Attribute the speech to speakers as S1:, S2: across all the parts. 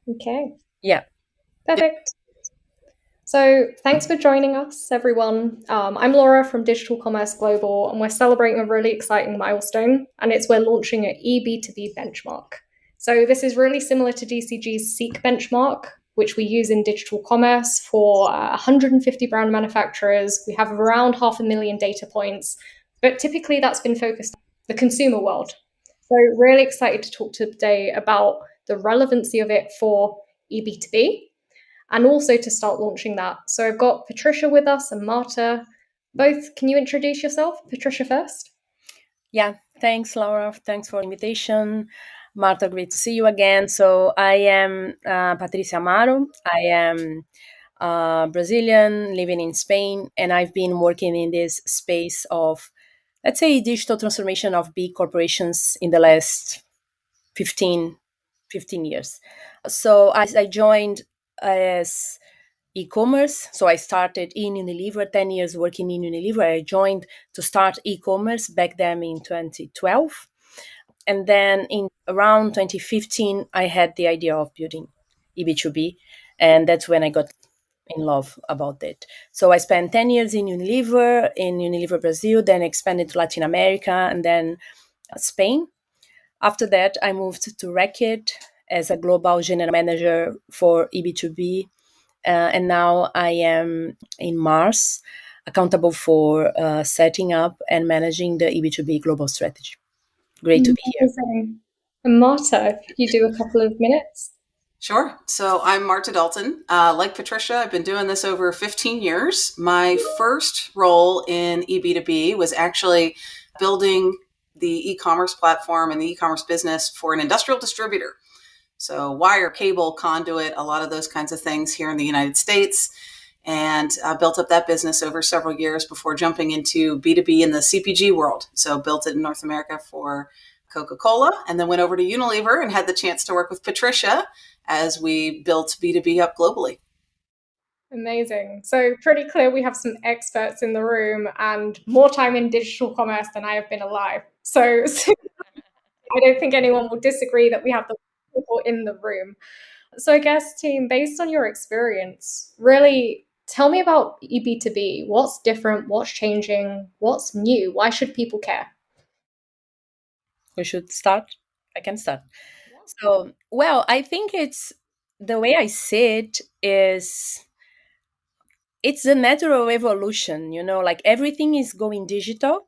S1: Okay,
S2: Yeah.
S1: perfect. So, thanks for joining us, everyone. I'm Laura from Digital Commerce Global, and we're celebrating a really exciting milestone, and it's we're launching an eB2B benchmark. So, this is really similar to DCG's Seek benchmark, which we use in digital commerce for 150 brand manufacturers. We have around 500,000 data points, but typically that's been focused on the consumer world. So, really excited to talk today about the relevancy of it for eB2B and also to start launching that. So I've got Patricia with us and Marta. Both, can you introduce yourself? Patricia first.
S2: Yeah. Thanks, Laura. Thanks for the invitation. Marta, great to see you again. So I am Patricia Amaro. I am Brazilian, living in Spain, and I've been working in this space of, let's say, digital transformation of big corporations in the last 15, 15 years. So I joined as e-commerce. So I started in Unilever, 10 years working in Unilever. I joined to start e-commerce back then in 2012. And then in around 2015, I had the idea of building EB2B. And that's when I got in love about it. So I spent 10 years in Unilever Brazil, then expanded to Latin America and then Spain. After that, I moved to Reckitt as a global general manager for EB2B. And now I am in Mars, accountable for setting up and managing the EB2B global strategy. Great to be here.
S1: Amazing. And Marta, if you do a couple of minutes.
S3: Sure. So I'm Marta Dalton. Like Patricia, I've been doing this over 15 years. My first role in eB2B was actually building the e-commerce platform and the e-commerce business for an industrial distributor. So wire, cable, conduit, a lot of those kinds of things here in the United States. And built up that business over several years before jumping into B2B in the CPG world. So built it in North America for Coca-Cola, and then went over to Unilever and had the chance to work with Patricia as we built B2B up globally.
S1: Amazing. So, pretty clear we have some experts in the room and more time in digital commerce than I have been alive. So I don't think anyone will disagree that we have the people in the room. So, I guess, team, based on your experience, really tell me about eB2B. What's different? What's changing? What's new? Why should people care?
S2: We should start. I can start. So, well, I think it's the way I see it is it's a natural evolution, like everything is going digital.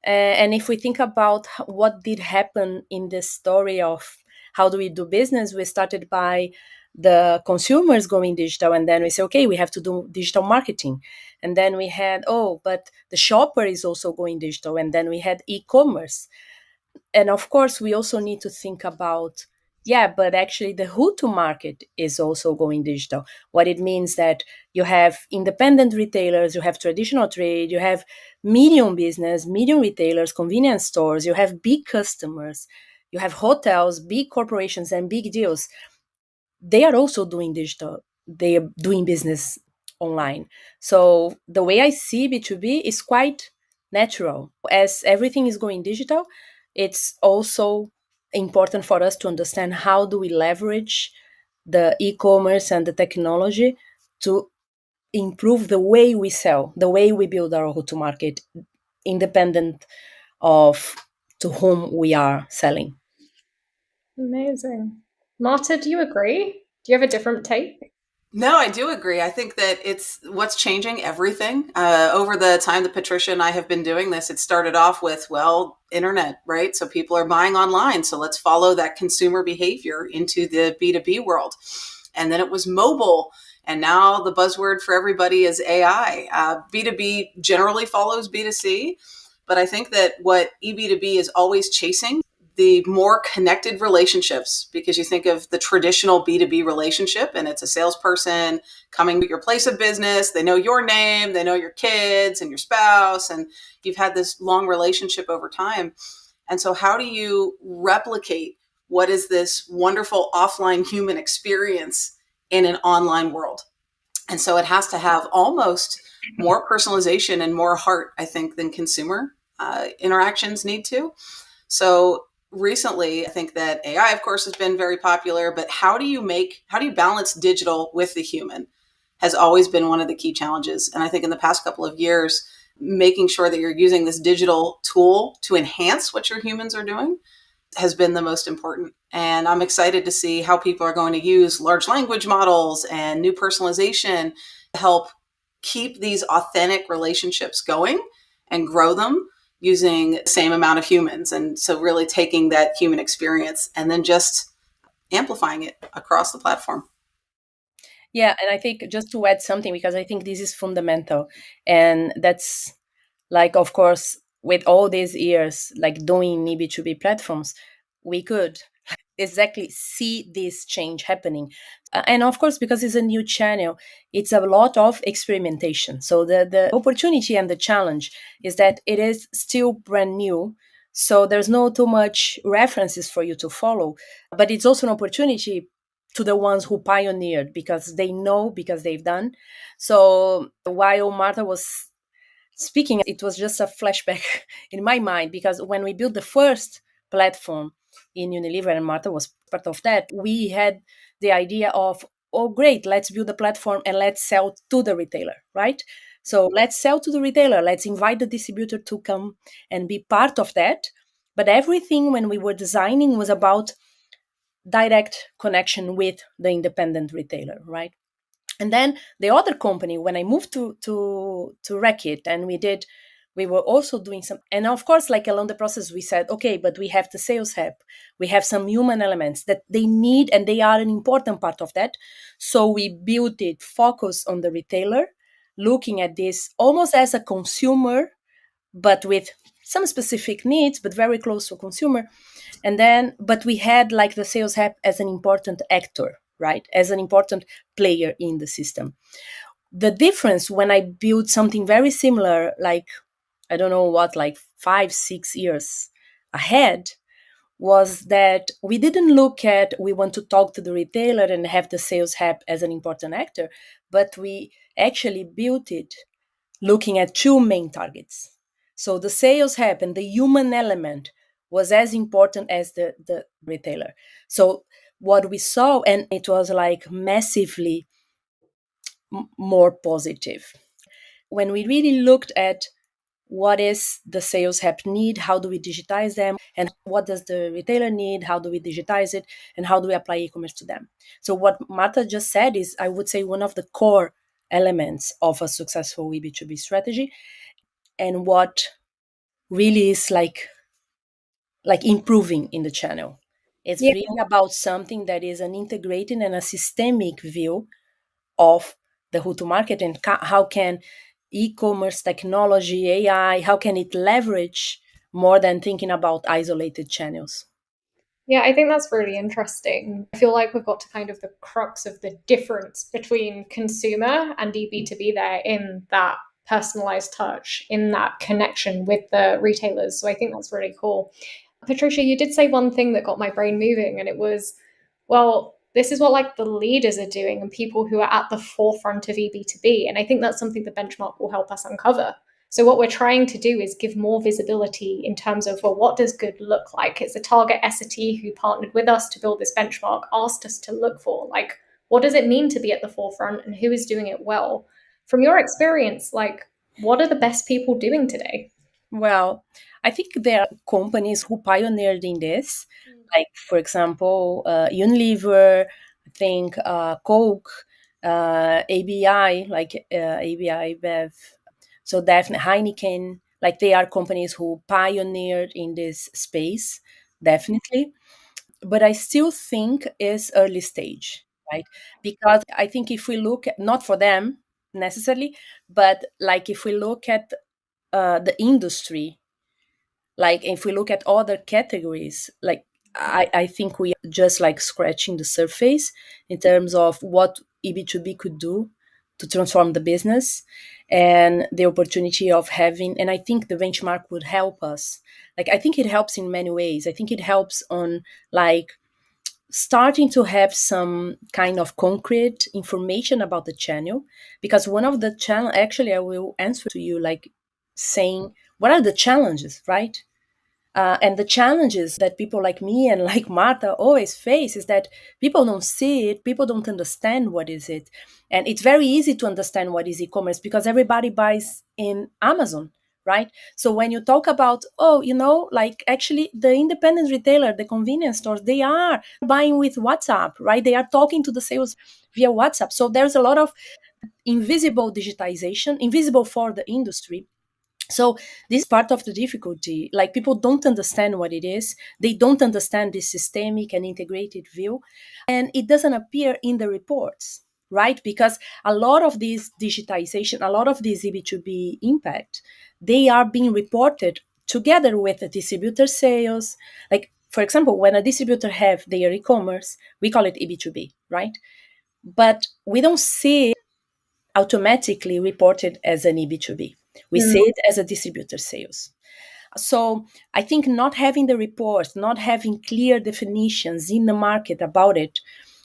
S2: And if we think about what did happen in the story of how do we do business, we started by the consumers going digital, and then we say, okay, we have to do digital marketing. And then we had, oh, but the shopper is also going digital. And then we had e-commerce. And of course, we also need to think about, yeah, but actually the who to market is also going digital. What it means that you have independent retailers, you have traditional trade, you have medium business, medium retailers, convenience stores, you have big customers, you have hotels, big corporations, and big deals. They are also doing digital. They are doing business online. So the way I see B2B is quite natural. As everything is going digital, it's also important for us to understand how do we leverage the e-commerce and the technology to improve the way we sell, the way we build our go-to-market, independent of to whom we are selling.
S1: Amazing. Marta, do you agree? Do you have a different take?
S3: No, I do agree. I think that it's what's changing everything. Over the time that Patricia and I have been doing this, it started off with, well, internet, right? So people are buying online. So let's follow that consumer behavior into the B2B world. And then it was mobile. And now the buzzword for everybody is AI. B2B generally follows B2C. But I think that what eB2B is always chasing the more connected relationships, because you think of the traditional B2B relationship and it's a salesperson coming to your place of business. They know your name, they know your kids and your spouse, and you've had this long relationship over time. And so how do you replicate what is this wonderful offline human experience in an online world? And so it has to have almost more personalization and more heart, I think, than consumer interactions need to. So recently, I think that AI, of course, has been very popular, but how do you balance digital with the human has always been one of the key challenges. And I think in the past couple of years, making sure that you're using this digital tool to enhance what your humans are doing has been the most important. And I'm excited to see how people are going to use large language models and new personalization to help keep these authentic relationships going and grow them using the same amount of humans. And so really taking that human experience and then just amplifying it across the platform.
S2: Yeah, and I think just to add something, because I think this is fundamental, and that's like, of course, with all these years, like doing EB2B platforms, we could exactly see this change happening. And of course, because it's a new channel, it's a lot of experimentation. So the opportunity and the challenge is that it is still brand new. So there's no too much references for you to follow, but it's also an opportunity to the ones who pioneered because they know, because they've done. So while Martha was speaking, it was just a flashback in my mind because when we built the first platform in Unilever, and Martha was part of that, we had the idea of, oh, great, let's build a platform and let's sell to the retailer, right? So let's sell to the retailer, let's invite the distributor to come and be part of that. But everything when we were designing was about direct connection with the independent retailer, right? And then the other company, when I moved to Reckitt, and we were also doing some, and of course, like along the process, we said, okay, but we have the sales hub, we have some human elements that they need, and they are an important part of that. So we built it, focused on the retailer, looking at this almost as a consumer, but with some specific needs, but very close to consumer. And then, but we had like the sales hub as an important actor, right? As an important player in the system. The difference when I built something very similar, like, I don't know what, like 5, 6 years ahead, was that we didn't look at, we want to talk to the retailer and have the sales hub as an important actor, but we actually built it looking at two main targets. So the sales hub and the human element was as important as the retailer. So what we saw, and it was like massively more positive. When we really looked at what is the sales hub need, how do we digitize them, and what does the retailer need, how do we digitize it, and how do we apply e-commerce to them. So what Martha just said is, I would say, one of the core elements of a successful EB2B strategy, and what really is like improving in the channel. It's
S1: Yeah.
S2: really about something that is an integrated and a systemic view of the who to market, and how can e-commerce technology, AI, how can it leverage more than thinking about isolated channels.
S1: Yeah, I think that's really interesting. I feel like we've got to kind of the crux of the difference between consumer and EB2B there in that personalized touch, in that connection with the retailers. So I think that's really cool. Patricia, you did say one thing that got my brain moving, and it was, well, this is what like the leaders are doing and people who are at the forefront of EB2B. And I think that's something the benchmark will help us uncover. So what we're trying to do is give more visibility in terms of, well, what does good look like? It's a target S&T who partnered with us to build this benchmark, asked us to look for, like, what does it mean to be at the forefront and who is doing it well? From your experience, like, what are the best people doing today?
S2: Well, I think there are companies who pioneered in this, like, for example, Unilever, I think Coke, ABI, like ABI, Bev. So definitely Heineken, like they are companies who pioneered in this space, definitely. But I still think is early stage, right? Because I think if we look at, not for them necessarily, but like if we look at the industry, like if we look at other categories, like I think we are just like scratching the surface in terms of what EB2B could do to transform the business, and the opportunity of having, and I think the benchmark would help us. Like I think it helps in many ways. I think it helps on like starting to have some kind of concrete information about the channel, because one of the channel, actually I will answer to you like saying what are the challenges, right? And the challenges that people like me and like Martha always face is that people don't see it, people don't understand what is it. And it's very easy to understand what is e-commerce because everybody buys in Amazon, right? So when you talk about, oh, like actually the independent retailer, the convenience stores, they are buying with WhatsApp, right? They are talking to the sales via WhatsApp. So there's a lot of invisible digitization, invisible for the industry. So this is part of the difficulty. Like people don't understand what it is. They don't understand this systemic and integrated view. And it doesn't appear in the reports, right? Because a lot of this digitization, a lot of this EB2B impact, they are being reported together with the distributor sales. Like, for example, when a distributor have their e-commerce, we call it EB2B, right? But we don't see automatically reported as an EB2B. We see it as a distributor sales. So I think not having the reports, not having clear definitions in the market about it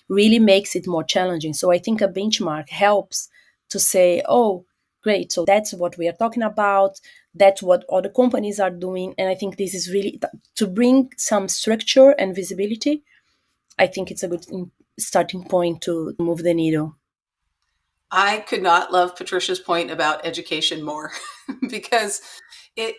S2: really makes it more challenging. So I think a benchmark helps to say, oh, great, so that's what we are talking about. That's what other companies are doing. And I think this is really to bring some structure and visibility. I think it's a good starting point to move the needle.
S3: I could not love Patricia's point about education more because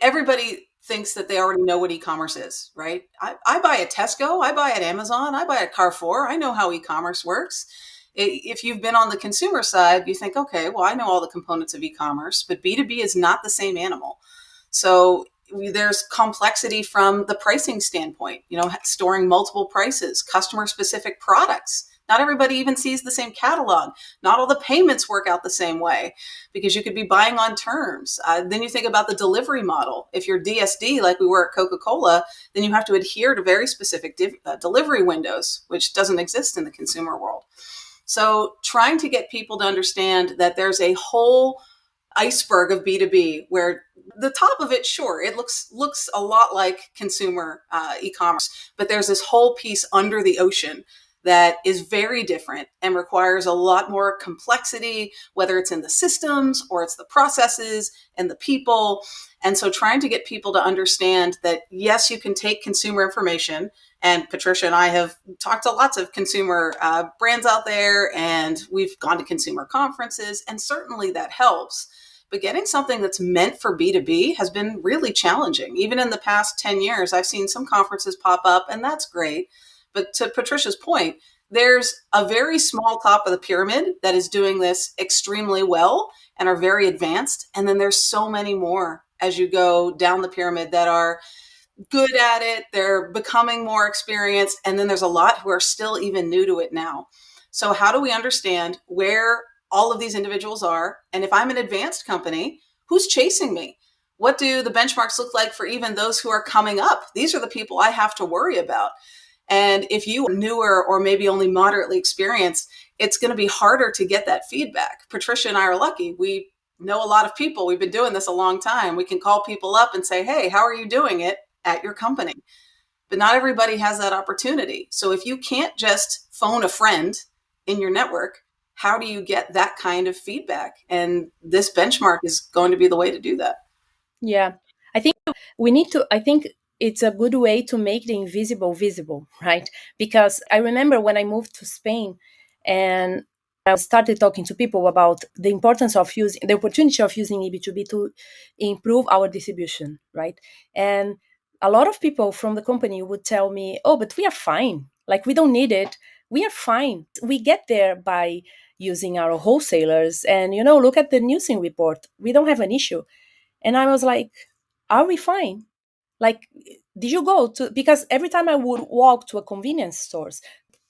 S3: everybody thinks that they already know what e-commerce is, right? I buy at Tesco, I buy at Amazon, I buy at Carrefour. I know how e-commerce works. If you've been on the consumer side, you think, okay, well, I know all the components of e-commerce, but B2B is not the same animal. So there's complexity from the pricing standpoint, storing multiple prices, customer specific products. Not everybody even sees the same catalog. Not all the payments work out the same way because you could be buying on terms. Then you think about the delivery model. If you're DSD, like we were at Coca-Cola, then you have to adhere to very specific delivery windows, which doesn't exist in the consumer world. So trying to get people to understand that there's a whole iceberg of B2B where the top of it, sure, it looks a lot like consumer e-commerce, but there's this whole piece under the ocean that is very different and requires a lot more complexity, whether it's in the systems or it's the processes and the people. And so trying to get people to understand that, yes, you can take consumer information. And Patricia and I have talked to lots of consumer brands out there, and we've gone to consumer conferences, and certainly that helps. But getting something that's meant for B2B has been really challenging. Even in the past 10 years, I've seen some conferences pop up, and that's great. But to Patricia's point, there's a very small top of the pyramid that is doing this extremely well and are very advanced. And then there's so many more as you go down the pyramid that are good at it. They're becoming more experienced. And then there's a lot who are still even new to it now. So how do we understand where all of these individuals are? And if I'm an advanced company, who's chasing me? What do the benchmarks look like for even those who are coming up? These are the people I have to worry about. And if you are newer or maybe only moderately experienced, it's going to be harder to get that feedback. Patricia and I are lucky. We know a lot of people. We've been doing this a long time. We can call people up and say, hey, how are you doing it at your company? But not everybody has that opportunity. So if you can't just phone a friend in your network, how do you get that kind of feedback? And this benchmark is going to be the way to do that.
S2: Yeah. I think it's a good way to make the invisible visible, right? Because I remember when I moved to Spain and I started talking to people about the importance of using the opportunity of using EB2B to improve our distribution, right? And a lot of people from the company would tell me, oh, but we are fine. Like, we don't need it. We are fine. We get there by using our wholesalers. And, look at the Nielsen report. We don't have an issue. And I was like, are we fine? Like, did you go to, because every time I would walk to a convenience stores,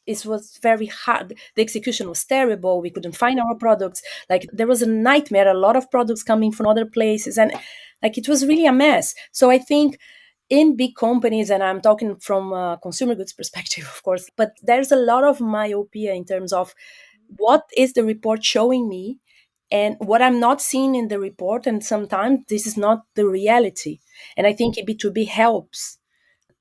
S2: it was very hard. The execution was terrible. We couldn't find our products. Like, there was a nightmare, a lot of products coming from other places. And like, it was really a mess. So I think in big companies, and I'm talking from a consumer goods perspective, of course, but there's a lot of myopia in terms of what is the report showing me and what I'm not seeing in the report. And sometimes this is not the reality. And I think B2B helps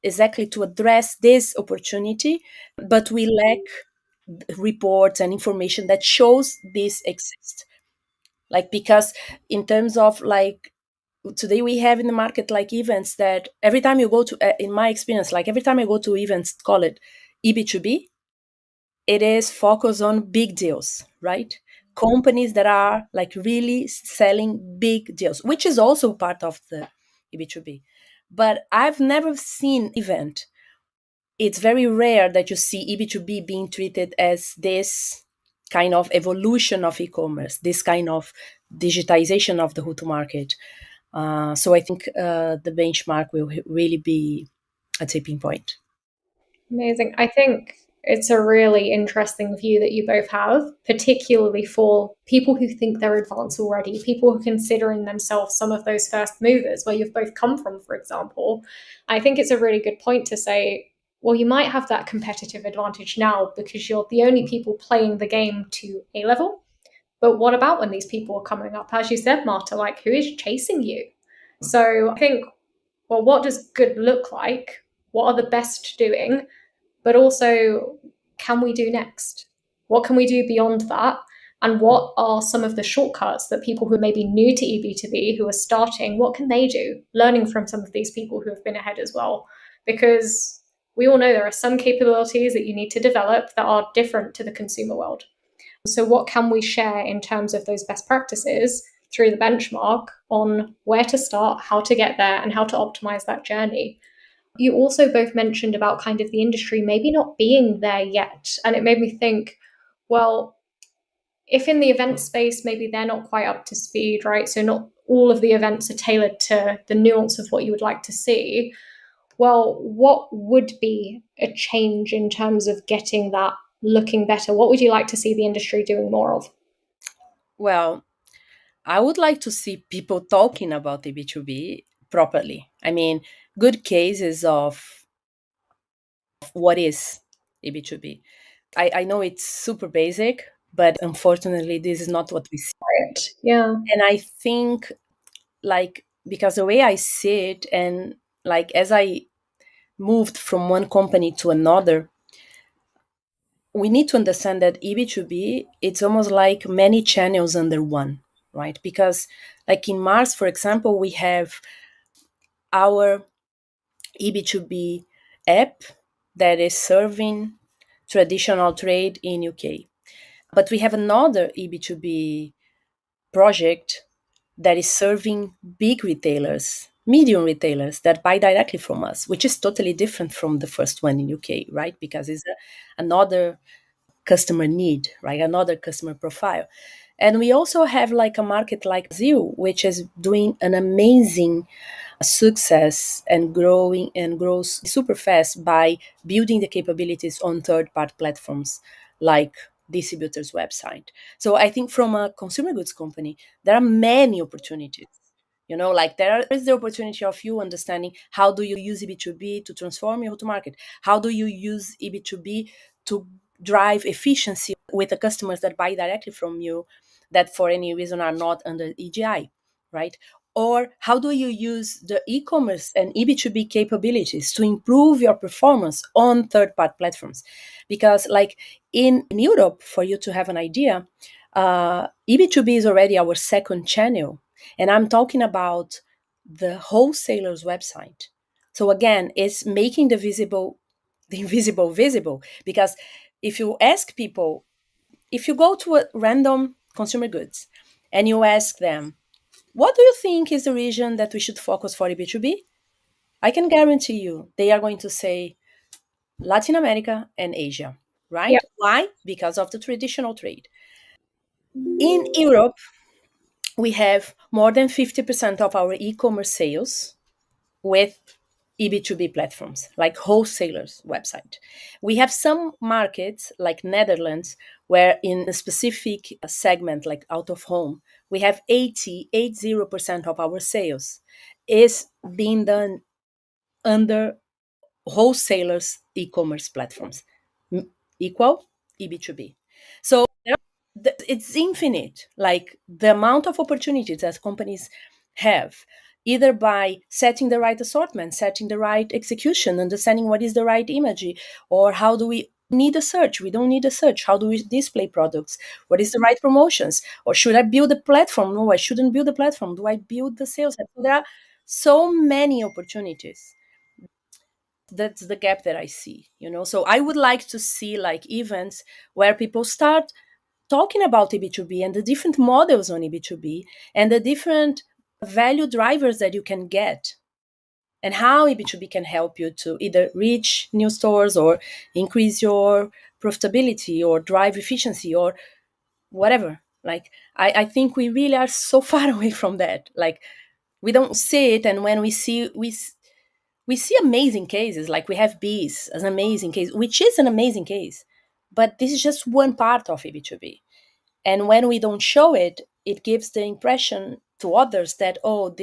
S2: exactly to address this opportunity, but we lack reports and information that shows this exists. Like, because in terms of like today we have in the market like events that every time you go to, in my experience, like every time I go to events, call it EB2B, it is focused on big deals, right? Companies that are like really selling big deals, which is also part of the EB2B. But I've never seen event. It's very rare that you see EB2B being treated as this kind of evolution of e-commerce, this kind of digitization of the go-to market. So I think the benchmark will really be a tipping point.
S1: Amazing. I think it's a really interesting view that you both have, particularly for people who think they're advanced already, people who are considering themselves some of those first movers, where you've both come from, for example. I think it's a really good point to say, well, you might have that competitive advantage now because you're the only people playing the game to A level. But what about when these people are coming up? As you said, Marta, like who is chasing you? So I think, well, what does good look like? What are the best doing? But also, can we do next? What can we do beyond that? And what are some of the shortcuts that people who are maybe new to EB2B, who are starting, what can they do? Learning from some of these people who have been ahead as well. Because we all know there are some capabilities that you need to develop that are different to the consumer world. So, what can we share in terms of those best practices through the benchmark on where to start, how to get there, and how to optimize that journey? You also both mentioned about kind of the industry maybe not being there yet. And it made me think, well, if in the event space, maybe they're not quite up to speed, right? So not all of the events are tailored to the nuance of what you would like to see. Well, what would be a change in terms of getting that looking better? What would you like to see the industry doing more of?
S2: Well, I would like to see people talking about the B2B properly. I mean, good cases of what is EB2B. I know it's super basic, but unfortunately, this is not what we see.
S1: Right. Yeah.
S2: And I think, like, because the way I see it, and like as I moved from one company to another, we need to understand that EB2B, it's almost like many channels under one, right? Because, like in Mars, for example, we have our EB2B app that is serving traditional trade in UK. But we have another EB2B project that is serving big retailers, medium retailers that buy directly from us, which is totally different from the first one in UK, right? Because it's another customer need, right? Another customer profile. And we also have like a market like Brazil, which is doing an amazing success and growing and grows super fast by building the capabilities on third-party platforms like distributors' website. So I think from a consumer goods company, there are many opportunities. You know, like there is the opportunity of you understanding how do you use EB2B to transform your go-to-market? How do you use EB2B to drive efficiency with the customers that buy directly from you that for any reason are not under EGI, right? Or how do you use the e-commerce and EB2B capabilities to improve your performance on third-party platforms? Because like in Europe, for you to have an idea, EB2B is already our second channel. And I'm talking about the wholesaler's website. So again, it's making the invisible visible. Because if you ask people, if you go to a random consumer goods and you ask them, what do you think is the region that we should focus for EB2B? I can guarantee you they are going to say Latin America and Asia, right?
S1: Yep.
S2: Why? Because of the traditional trade. In Europe, we have more than 50% of our e-commerce sales with EB2B platforms, like wholesalers' website. We have some markets, like Netherlands, where in a specific segment, like out of home, we have 80% of our sales is being done under wholesalers' e-commerce platforms, equal EB2B. So it's infinite, like the amount of opportunities that companies have, either by setting the right assortment, setting the right execution, understanding what is the right imagery, or how do we need a search. We don't need a search. How do we display products? What is the right promotions? Or should I build a platform? No, I shouldn't build a platform. Do I build the sales? So there are so many opportunities. That's the gap that I see, So I would like to see like events where people start talking about EB2B and the different models on EB2B and the different value drivers that you can get and how EB2B can help you to either reach new stores or increase your profitability or drive efficiency or whatever. Like, I think we really are so far away from that. Like, we don't see it. And when we see, we see amazing cases. Like we have Bees as an amazing case, which is an amazing case. But this is just one part of EB2B. And when we don't show it, it gives the impression to others that, oh,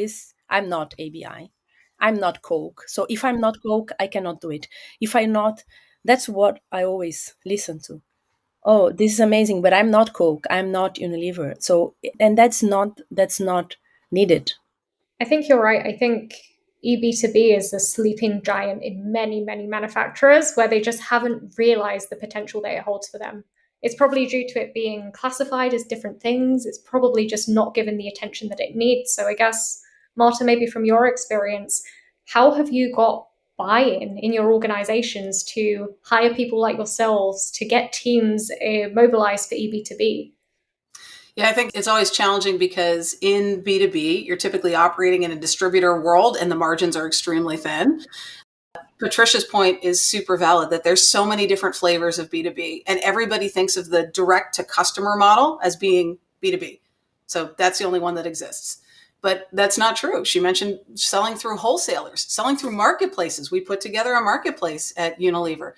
S2: I'm not ABI. I'm not Coke. So if I'm not Coke, I cannot do it. If I'm not, that's what I always listen to. Oh, this is amazing, but I'm not Coke. I'm not Unilever. So, and that's not needed.
S1: I think you're right. I think EB2B is a sleeping giant in many, many manufacturers where they just haven't realized the potential that it holds for them. It's probably due to it being classified as different things. It's probably just not given the attention that it needs. So I guess, Marta, maybe from your experience, how have you got buy-in in your organizations to hire people like yourselves to get teams mobilized for EB2B?
S3: Yeah, I think it's always challenging because in B2B, you're typically operating in a distributor world and the margins are extremely thin. Patricia's point is super valid that there's so many different flavors of B2B and everybody thinks of the direct to customer model as being B2B. So that's the only one that exists. But that's not true. She mentioned selling through wholesalers, selling through marketplaces. We put together a marketplace at Unilever.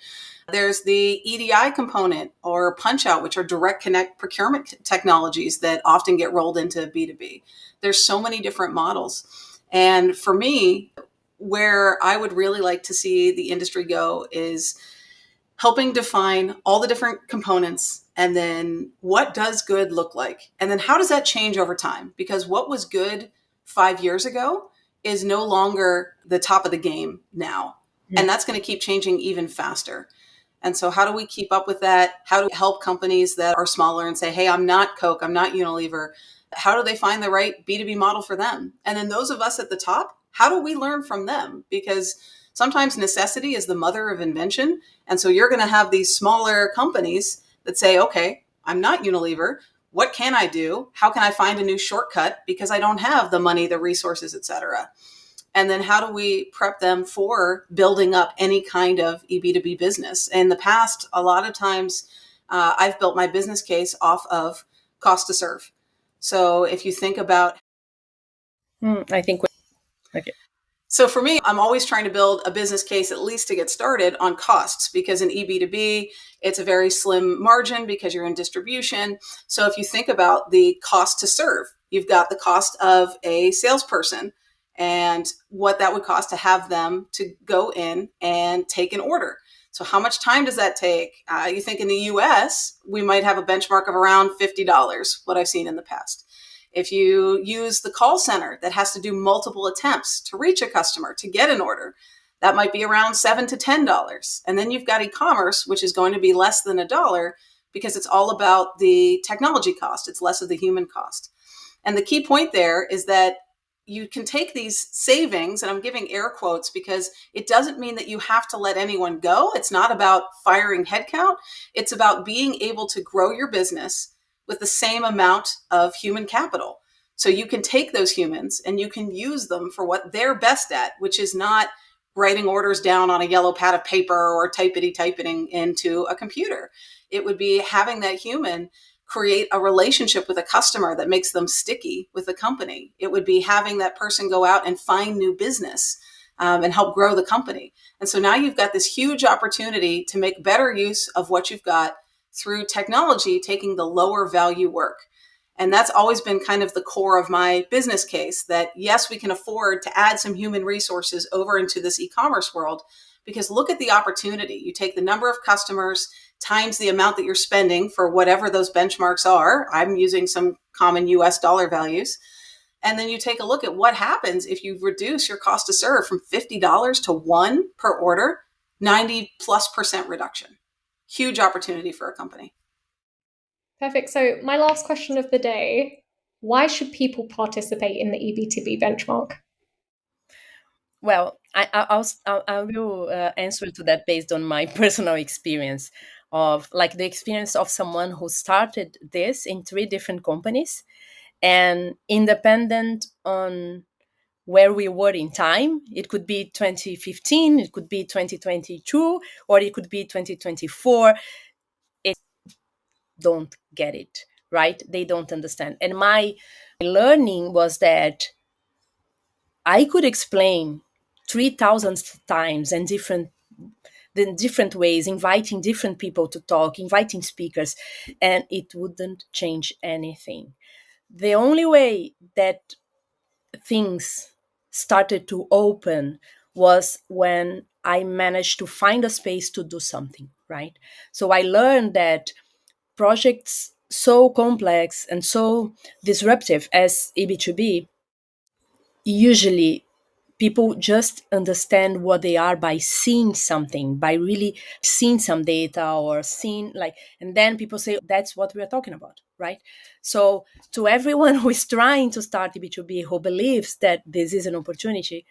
S3: There's the EDI component or punch out, which are direct connect procurement technologies that often get rolled into B2B. There's so many different models. And for me, where I would really like to see the industry go is helping define all the different components and then what does good look like? And then how does that change over time? Because what was good 5 years ago is no longer the top of the game now. And that's going to keep changing even faster. And so how do we keep up with that? How do we help companies that are smaller and say, hey, I'm not Coke, I'm not Unilever. How do they find the right B2B model for them? And then those of us at the top, how do we learn from them? Because sometimes necessity is the mother of invention. And so you're going to have these smaller companies that say, okay, I'm not Unilever. What can I do? How can I find a new shortcut? Because I don't have the money, the resources, et cetera. And then how do we prep them for building up any kind of EB2B business? In the past, a lot of times I've built my business case off of cost to serve. So if you think about...
S2: I think... Okay.
S3: So for me, I'm always trying to build a business case, at least to get started, on costs, because in EB2B, it's a very slim margin because you're in distribution. So if you think about the cost to serve, you've got the cost of a salesperson and what that would cost to have them to go in and take an order. So how much time does that take? You think in the US, we might have a benchmark of around $50, what I've seen in the past. If you use the call center that has to do multiple attempts to reach a customer to get an order, that might be around $7 to $10. And then you've got e-commerce, which is going to be less than $1 because it's all about the technology cost. It's less of the human cost. And the key point there is that you can take these savings, and I'm giving air quotes because it doesn't mean that you have to let anyone go. It's not about firing headcount. It's about being able to grow your business with the same amount of human capital. So you can take those humans and you can use them for what they're best at, which is not writing orders down on a yellow pad of paper or typing into a computer. It would be having that human create a relationship with a customer that makes them sticky with the company. It would be having that person go out and find new business and help grow the company. And so now you've got this huge opportunity to make better use of what you've got through technology, taking the lower value work. And that's always been kind of the core of my business case, that yes, we can afford to add some human resources over into this e-commerce world, because look at the opportunity. You take the number of customers times the amount that you're spending for whatever those benchmarks are. I'm using some common US dollar values. And then you take a look at what happens if you reduce your cost to serve from $50 to $1 per order, 90+% reduction. huge opportunity for a company.
S1: Perfect. So my last question of the day, why should people participate in the EB2B benchmark?
S2: Well, I will answer to that based on my personal experience of like the experience of someone who started this in 3 different companies, and independent on where we were in time. It could be 2015, it could be 2022, or it could be 2024. It don't get it, right? They don't understand. And my learning was that I could explain 3,000 times and different ways, inviting different people to talk, inviting speakers, and it wouldn't change anything. The only way that things started to open was when I managed to find a space to do something, right? So I learned that projects so complex and so disruptive as EB2B, usually people just understand what they are by seeing something, by really seeing some data or seeing like, and then people say that's what we're talking about, right? So to everyone who is trying to start EB2B, who believes that this is an opportunity,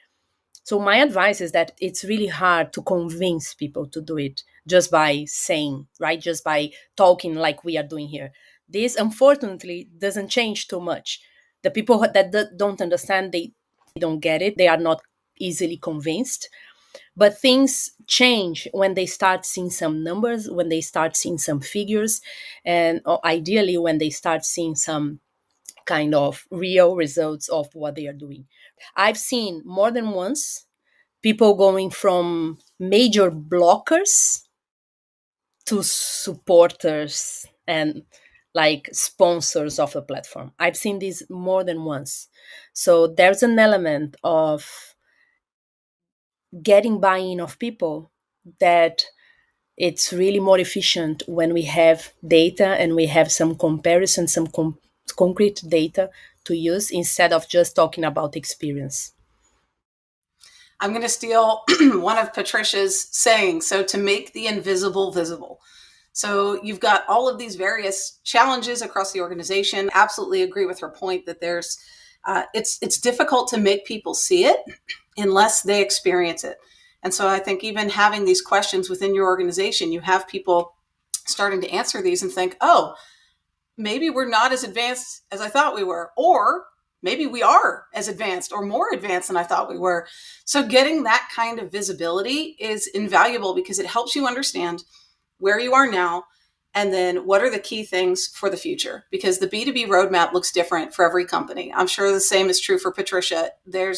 S2: so my advice is that it's really hard to convince people to do it just by saying, right? Just by talking like we are doing here. This unfortunately doesn't change too much. The people that don't understand, they don't get it. They are not easily convinced. But things change when they start seeing some numbers, when they start seeing some figures, and ideally when they start seeing some kind of real results of what they are doing. I've seen more than once people going from major blockers to supporters and like sponsors of the platform. I've seen this more than once. So there's an element of getting buy-in of people that it's really more efficient when we have data and we have some comparison, some concrete data to use instead of just talking about experience.
S3: I'm going to steal one of Patricia's sayings. So to make the invisible visible. So you've got all of these various challenges across the organization. Absolutely agree with her point that there's it's difficult to make people see it unless they experience it. And so I think even having these questions within your organization, you have people starting to answer these and think, oh, maybe we're not as advanced as I thought we were, or maybe we are as advanced or more advanced than I thought we were. So getting that kind of visibility is invaluable because it helps you understand where you are now and then what are the key things for the future, because the B2B roadmap looks different for every company. I'm sure the same is true for Patricia. You're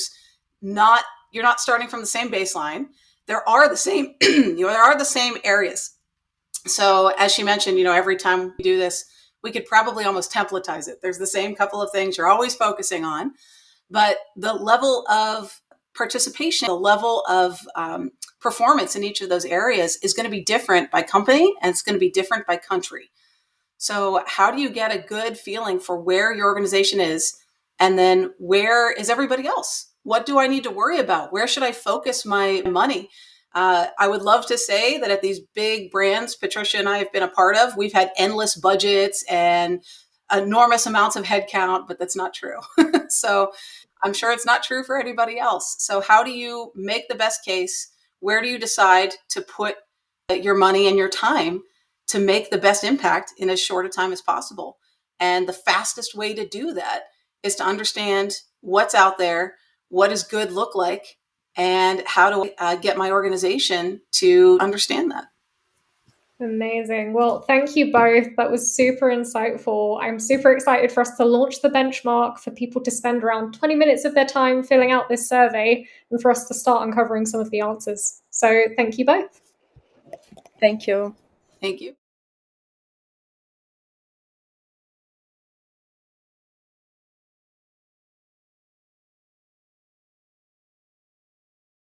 S3: not starting from the same baseline. There are the same areas. So as she mentioned, every time we do this, we could probably almost templatize it. There's the same couple of things you're always focusing on, but the level of participation, the level of performance in each of those areas is going to be different by company and it's going to be different by country. So how do you get a good feeling for where your organization is? And then where is everybody else? What do I need to worry about? Where should I focus my money? I would love to say that at these big brands Patricia and I have been a part of, we've had endless budgets and enormous amounts of headcount, but that's not true. So I'm sure it's not true for anybody else. So how do you make the best case? Where do you decide to put your money and your time to make the best impact in as short a time as possible? And the fastest way to do that is to understand what's out there, what does good look like, and how do I get my organization to understand that?
S1: Amazing. Well, thank you both. That was super insightful. I'm super excited for us to launch the benchmark, for people to spend around 20 minutes of their time filling out this survey, and for us to start uncovering some of the answers. So thank you both.
S2: Thank you.
S3: Thank you.